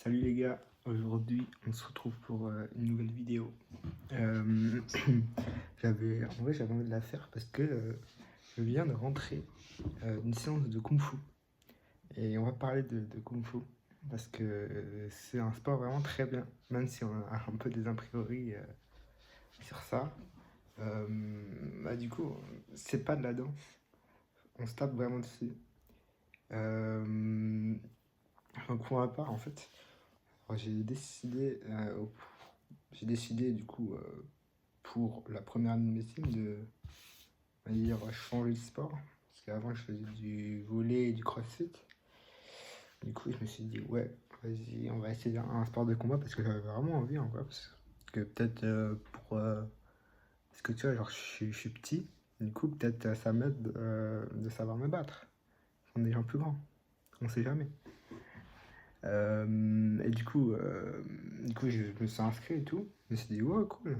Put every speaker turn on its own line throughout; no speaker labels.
Salut les gars, aujourd'hui on se retrouve pour une nouvelle vidéo. Euh, en vrai j'avais envie de la faire parce que je viens de rentrer d'une séance de Kung Fu. Et on va parler de Kung Fu parce que c'est un sport vraiment très bien, même si on a un peu des a priori sur ça. Euh, du coup, c'est pas de la danse, on se tape vraiment dessus. Donc pour ma part en fait, alors, j'ai décidé du coup pour la première année de médecine de on va dire, changer de sport. Parce qu'avant je faisais du volley et du crossfit. Du coup je me suis dit ouais, vas-y, on va essayer un sport de combat parce que j'avais vraiment envie en vrai. Parce que peut-être parce que tu vois, genre je suis petit, du coup peut-être ça m'aide de savoir me battre. On est des gens plus grands, on sait jamais. Et du coup, je me suis inscrit et tout. Je me suis dit, ouais, cool.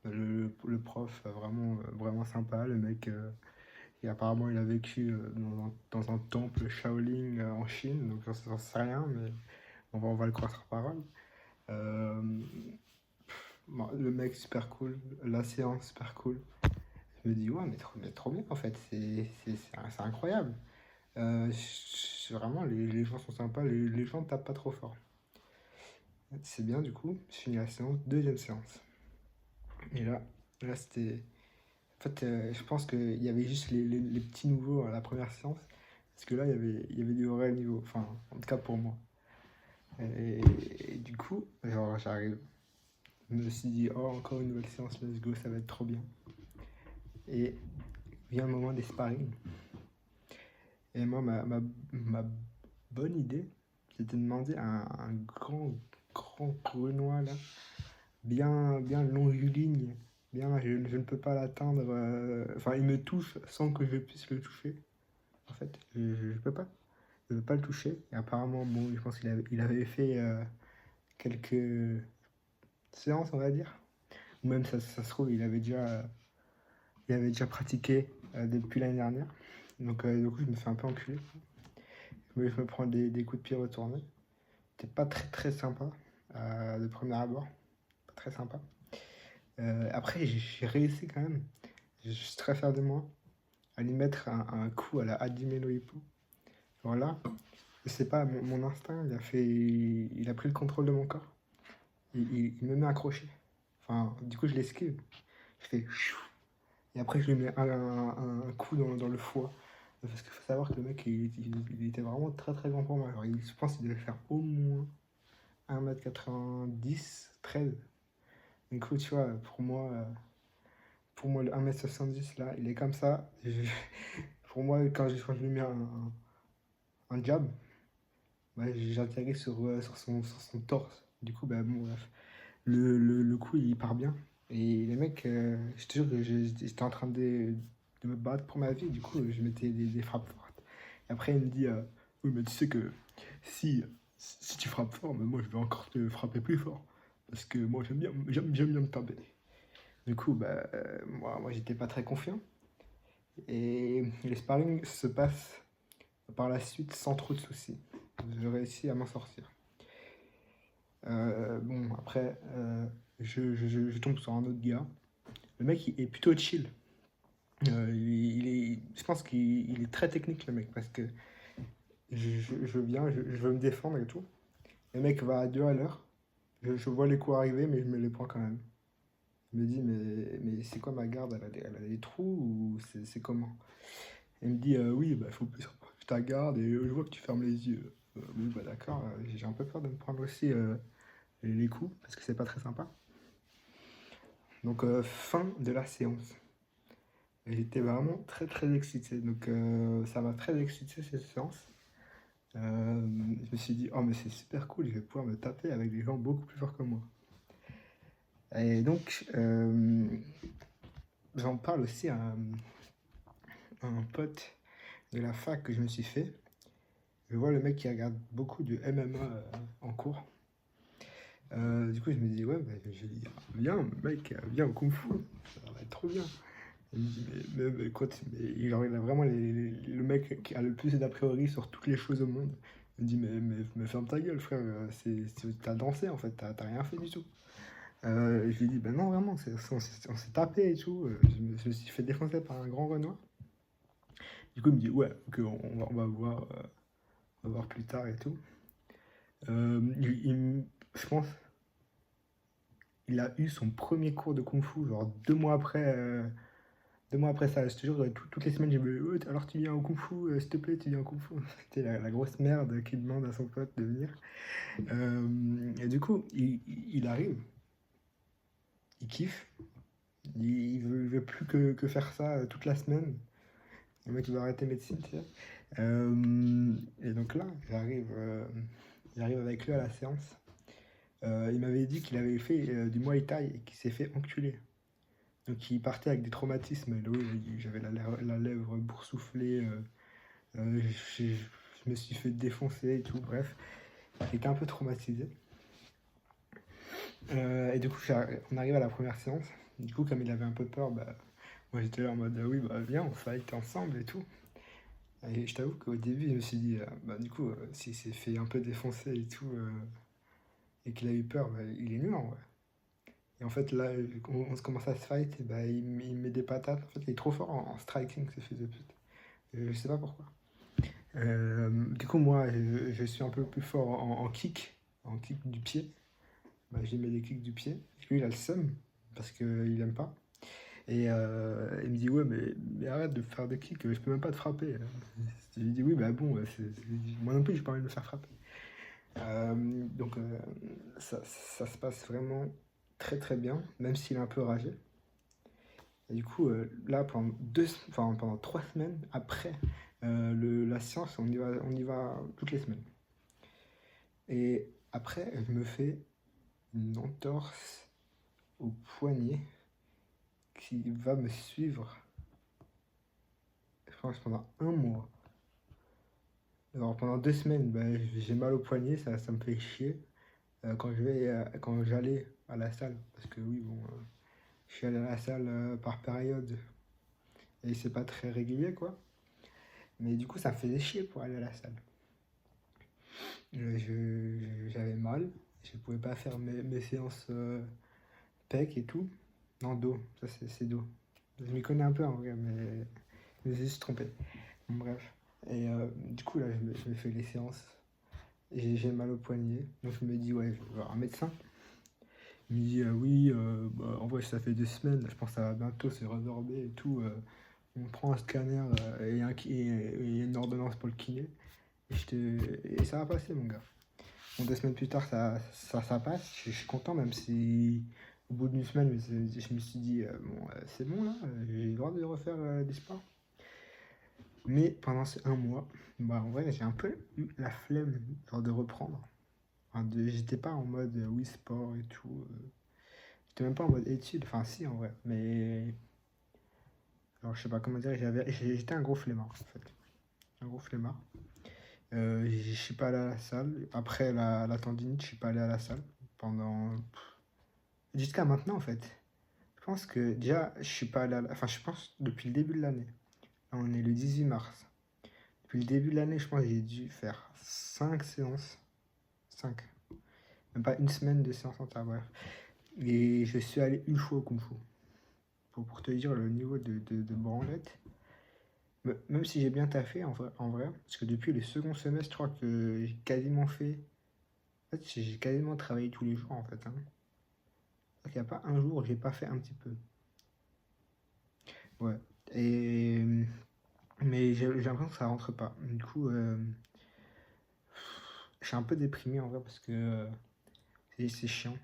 Le prof, vraiment sympa. Le mec, et apparemment, il a vécu dans un temple Shaolin en Chine. Donc, j'en sais rien, mais on va le croire sur parole. Euh, bon, le mec, super cool. La séance, super cool. Je me dis, ouais, mais trop bien en fait. C'est incroyable. Vraiment, les gens sont sympas. Les gens tapent pas trop fort. C'est bien du coup, je finis la séance, deuxième séance. Et là c'était. En fait, je pense qu'il y avait juste les petits nouveaux à la première séance. Parce que là, il y avait du vrai niveau. Enfin, en tout cas pour moi. Et, et du coup, genre, j'arrive. Je me suis dit, oh, encore une nouvelle séance, let's go, ça va être trop bien. Et vient le moment des sparring. Et moi, ma bonne idée, c'était de demander un grand Renoir là, bien longiligne. Bien, je ne peux pas l'atteindre. Enfin, il me touche sans que je puisse le toucher. En fait, je peux pas. Je ne peux pas le toucher. Et apparemment, bon, je pense il avait fait quelques séances, on va dire. Ou même, ça se trouve, il avait déjà pratiqué depuis l'année dernière. Donc, du coup, je me fais un peu enculer. Je me prends des coups de pied retournés. C'était pas très sympa de premier abord. Pas très sympa. Après, j'ai réussi quand même. Je suis très fier de moi à lui mettre un coup à la Hajime no Ippo. Alors là, je sais pas, mon instinct, il a pris le contrôle de mon corps. Il me met accroché. Enfin, du coup, je l'esquive. Je fais chou. Et après, je lui mets un coup dans le foie. Parce qu'il faut savoir que le mec, il était vraiment très grand pour moi. Alors, je pense qu'il devait faire au moins 1m90, 13. Du coup, tu vois, pour moi, le 1m70 là, il est comme ça. Pour moi, quand je lui mets un jab, ouais, j'atterris sur son torse. Du coup, bah, bon, bref. Le coup, il part bien. Et les mecs, je te jure que j'étais en train de me battre pour ma vie. Du coup, je mettais des frappes fortes. Et après, il me dit, oui, mais tu sais que si tu frappes fort, mais moi, je vais encore te frapper plus fort. Parce que moi, j'aime bien me taper. Du coup, bah, moi j'étais pas très confiant. Et les sparring se passent par la suite sans trop de soucis. J'ai réussi à m'en sortir. Bon, après, je tombe sur un autre gars. Le mec, il est plutôt chill. Je pense qu'il est très technique, le mec, parce que je veux me défendre et tout. Le mec va à 2 à l'heure. Je vois les coups arriver, mais je me les prends quand même. Je me dis, mais c'est quoi ma garde? Elle a des trous ou c'est comment? Il me dit, oui, bah, faut plus ta garde et je vois que tu fermes les yeux. Oui, bah d'accord, j'ai un peu peur de me prendre aussi les coups parce que c'est pas très sympa. Donc, fin de la séance. J'étais vraiment très excité. Donc, ça m'a très excité cette séance. Je me suis dit, oh, mais c'est super cool, je vais pouvoir me taper avec des gens beaucoup plus forts que moi. Et donc, j'en parle aussi à un pote de la fac que je me suis fait. Je vois le mec qui regarde beaucoup de MMA en cours. Du coup, je me dis, ouais, bah, je lui dis, viens, mec, viens au Kung Fu, ça va être trop bien. Il me dit, mais écoute, il a vraiment le mec qui a le plus d'a priori sur toutes les choses au monde. Il me dit, mais ferme ta gueule, frère, t'as dansé en fait, t'as rien fait du tout. Je lui dis, ben non, vraiment, on s'est tapé et tout. Je me suis fait défoncer par un grand Renoir. Du coup, il me dit, ouais, ok, on va voir plus tard et tout. Je pense, il a eu son premier cours de Kung Fu, genre 2 mois après. 2 mois après ça, je te jure, toutes les semaines, je me dis, ouais, alors tu viens au Kung Fu, s'il te plaît, tu viens au Kung Fu. C'était la grosse merde qui demande à son pote de venir. Et du coup, il arrive, il kiffe, il veut plus que faire ça toute la semaine. Le mec, il veut arrêter médecine, tu sais. Et donc là, j'arrive avec lui à la séance. Il m'avait dit qu'il avait fait du Muay Thai et qu'il s'est fait enculer. Donc il partait avec des traumatismes. Là, j'avais la lèvre boursouflée. Je, je me suis fait défoncer et tout. Bref, il était un peu traumatisé. Et du coup, on arrive à la première séance. Du coup, comme il avait un peu peur, bah, moi j'étais là en mode oui, bah viens, on fight ensemble et tout. Et je t'avoue qu'au début, je me suis dit, bah du coup, s'il s'est fait un peu défoncer et tout, et qu'il a eu peur, bah, il est nul en vrai. Et en fait, là, on se commence à se fight, et bah, il met des patates. En fait, il est trop fort en striking, ce fils de pute. Je sais pas pourquoi. Du coup, moi, je suis un peu plus fort en kick du pied. Bah, j'ai mis des kicks du pied. Lui, il a le seum, parce qu'il aime pas. Et il me dit, ouais, mais arrête de faire des kicks, je peux même pas te frapper. Je lui dis, oui, bah bon, moi non plus, j'ai pas envie de me faire frapper. Donc, ça se passe vraiment très très bien, même s'il est un peu ragé. Et du coup, là, pendant 3 semaines après la séance, on y va toutes les semaines. Et après, je me fais une entorse au poignet qui va me suivre, je pense, pendant un mois. Alors, pendant 2 semaines, ben, j'ai mal au poignet, ça me fait chier quand j'allais à la salle. Parce que oui, bon, je suis allé à la salle par période et c'est pas très régulier, quoi. Mais du coup, ça me faisait chier pour aller à la salle. J'avais mal, je pouvais pas faire mes séances pec et tout. Non, dos, ça c'est dos. Je m'y connais un peu en vrai, mais je me suis juste trompé. Bon, bref. Et du coup, là, je me fais les séances. Et j'ai mal au poignet. Donc je me dis, ouais, je vais voir un médecin. Il me dit, oui, bah, en vrai, ça fait 2 semaines. Je pense que ça va bientôt se résorber et tout. On prend un scanner et une ordonnance pour le kiné. Et ça va passer, mon gars. Bon, 2 semaines plus tard, ça passe. Je suis content, même si au bout d'une semaine, je me suis dit, bon, c'est bon là, j'ai le droit de refaire des sports. Mais pendant ces un mois, bah, en vrai, j'ai un peu eu la flemme genre, de reprendre. Enfin, j'étais pas en mode oui, sport et tout. J'étais même pas en mode études. Enfin, si, en vrai. Mais. Alors, je sais pas comment dire. J'étais un gros flemmard, en fait. Un gros flemmard. Je suis pas allé à la salle. Après la tendinite, je suis pas allé à la salle. Pendant. Jusqu'à maintenant, en fait. Je pense que déjà, je suis pas allé à la. Enfin, je pense depuis le début de l'année. Là, on est le 18 mars. Depuis le début de l'année, je pense que j'ai dû faire 5 séances. 5. Même pas une semaine de séance entière, bref. Et je suis allé une fois au Kung Fu. Pour te dire le niveau de branlette. Même si j'ai bien taffé en vrai, parce que depuis le second semestre, je crois que j'ai quasiment fait. En fait, j'ai quasiment travaillé tous les jours en fait. Hein. Il n'y a pas un jour où j'ai pas fait un petit peu. Ouais. Et. Mais j'ai l'impression que ça rentre pas. Du coup, je suis un peu déprimé en vrai parce que c'est chiant.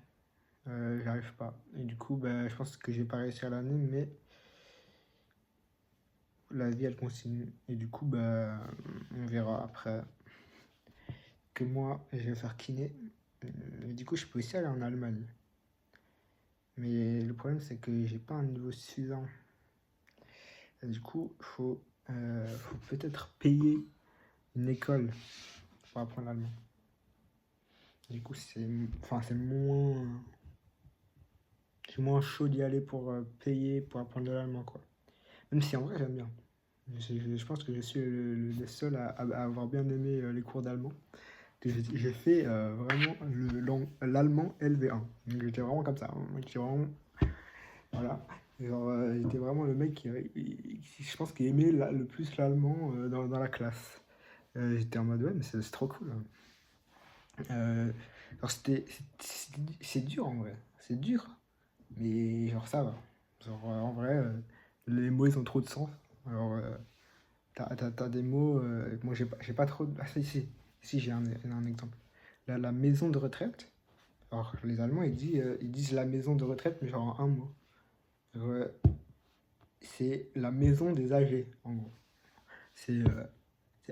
J'arrive pas. Et du coup, bah, je pense que j'ai pas réussi à l'année, mais la vie elle continue. Et du coup, bah, on verra après que moi je vais faire kiné. Et du coup, je peux aussi aller en Allemagne. Mais le problème, c'est que j'ai pas un niveau suffisant. Et du coup, faut peut-être payer une école pour apprendre l'allemand. Du coup, c'est moins chaud d'y aller pour payer pour apprendre l'allemand, quoi. Même si en vrai, j'aime bien. Je pense que je suis le seul à avoir bien aimé les cours d'allemand. J'ai fait vraiment l'allemand LV1. Donc j'étais vraiment comme ça, hein. J'étais vraiment, voilà. Genre, j'étais vraiment le mec je pense, qui aimait le plus l'allemand dans la classe. J'étais en mode, ouais, mais c'est trop cool, hein. Genre, c'est dur en vrai. C'est dur, mais genre ça va. Genre, en vrai, les mots ils ont trop de sens. Alors, t'as des mots. Moi, j'ai pas trop. Ah, si j'ai un exemple. La maison de retraite. Alors, les Allemands, ils disent la maison de retraite, mais genre en un mot. Genre, c'est la maison des âgés, en gros. C'est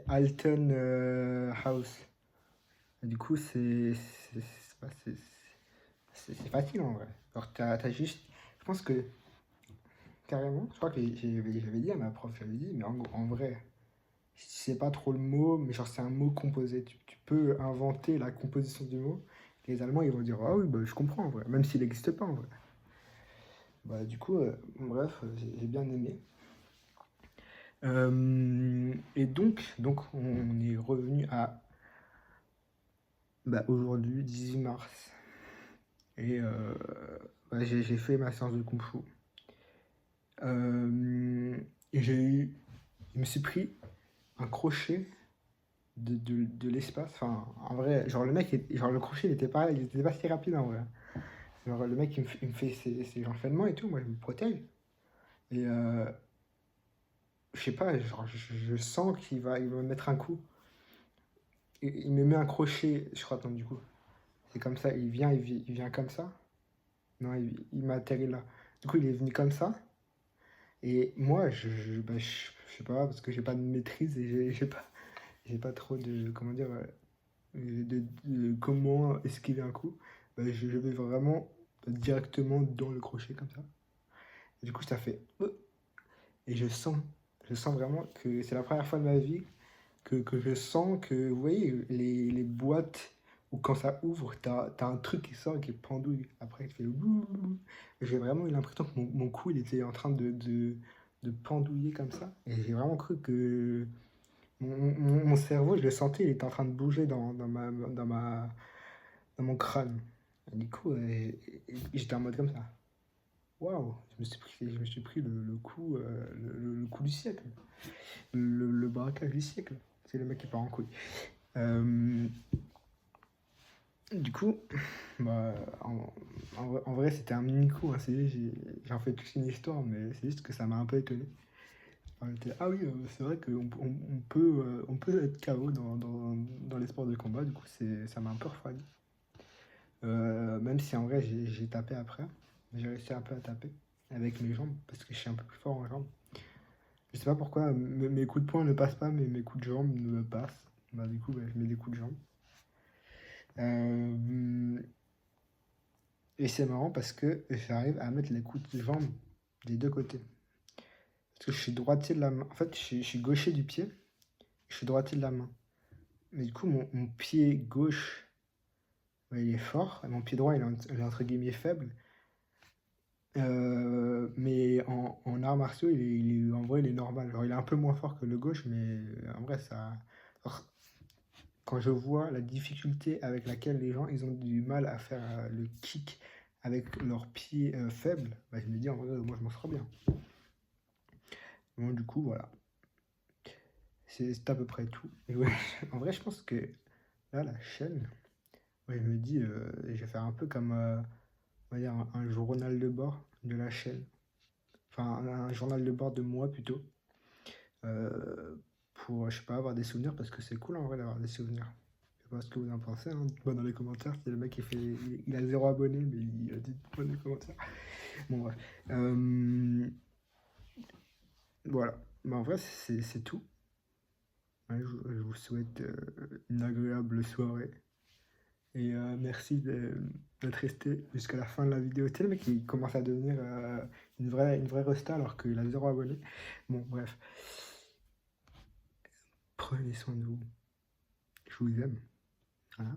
Alten House. Et du coup, c'est facile en vrai. Alors, t'as juste. Je pense que, carrément, je crois que j'avais dit à ma prof, j'avais dit, mais en vrai, je sais pas trop le mot, mais genre c'est un mot composé. Tu peux inventer la composition du mot. Les Allemands, ils vont dire, ah oui, bah, je comprends en vrai, même s'il n'existe pas en vrai. Bah, du coup, bref, j'ai bien aimé. Et donc, on est revenu à bah, aujourd'hui, 18 mars. Et bah, j'ai fait ma séance de Kung Fu. Et je me suis pris un crochet de l'espace. Enfin, en vrai, genre le mec, genre le crochet, il était pas si rapide en vrai. Genre le mec, il me fait ses enchaînements et tout, moi je me protège. Et je sais pas, genre je sens il va me mettre un coup. Et il me met un crochet, je crois, attends, du coup. C'est comme ça, il vient comme ça. Non, il m'atterrit là. Du coup, il est venu comme ça. Et moi, bah, je sais pas, parce que j'ai pas de maîtrise et j'ai pas trop de, comment dire, de comment esquiver un coup. Bah, je vais vraiment directement dans le crochet comme ça. Et du coup, ça fait. Et je sens vraiment que c'est la première fois de ma vie que je sens que, vous voyez, les boîtes où quand ça ouvre, t'as un truc qui sort et qui pendouille. Après, il fait le bouh. J'ai vraiment eu l'impression que mon cou, il était en train de pendouiller comme ça. Et j'ai vraiment cru que mon cerveau, je le sentais, il était en train de bouger dans mon crâne. Et du coup, j'étais en mode comme ça. Waouh, je me suis pris le coup, le coup du siècle. Le braquage du siècle. C'est le mec qui part en couille. Euh, du coup, bah, en vrai, c'était un mini coup, hein. J'en fais toute une histoire, mais c'est juste que ça m'a un peu étonné. Ah oui, c'est vrai on peut être KO dans les sports de combat, du coup, ça m'a un peu refroidi. Même si en vrai, j'ai tapé après. J'ai réussi un peu à taper avec mes jambes, parce que je suis un peu plus fort en jambes. Je sais pas pourquoi mes coups de poing ne passent pas, mais mes coups de jambes ne passent. Bah, du coup, bah, je mets des coups de jambes. Euh, et c'est marrant parce que j'arrive à mettre les coups de jambes des deux côtés. Parce que je suis droitier de la main. En fait, je suis gaucher du pied. Je suis droitier de la main. Mais du coup, mon pied gauche, ouais, il est fort. Et mon pied droit, il est entre guillemets faible. Mais en arts martiaux, en vrai, il est normal. Genre, il est un peu moins fort que le gauche, mais en vrai, ça. Alors, quand je vois la difficulté avec laquelle les gens ils ont du mal à faire le kick avec leurs pieds faibles, bah, je me dis en vrai, moi je m'en sors bien. Bon, du coup, voilà. C'est à peu près tout. Et ouais, en vrai, je pense que là, la chaîne, ouais, je me dis, je vais faire un peu comme on va dire un journal de bord de la chaîne. Enfin, un journal de bord de moi plutôt. euh, pour, je sais pas, avoir des souvenirs parce que c'est cool en vrai d'avoir des souvenirs. Je sais pas ce que vous en pensez, hein. Dites-moi dans les commentaires. C'est le mec qui fait. Il a 0 abonné, mais il a dit dites-moi dans les commentaires. Bon, bref. Voilà. Bah, en vrai, c'est tout. Ouais, je vous souhaite une agréable soirée. Et merci d'être resté jusqu'à la fin de la vidéo. Tu sais, le mec, il commence à devenir une vraie resta alors qu'il a 0 abonné. Bon, bref. Prenez soin de vous. Je vous aime. Voilà.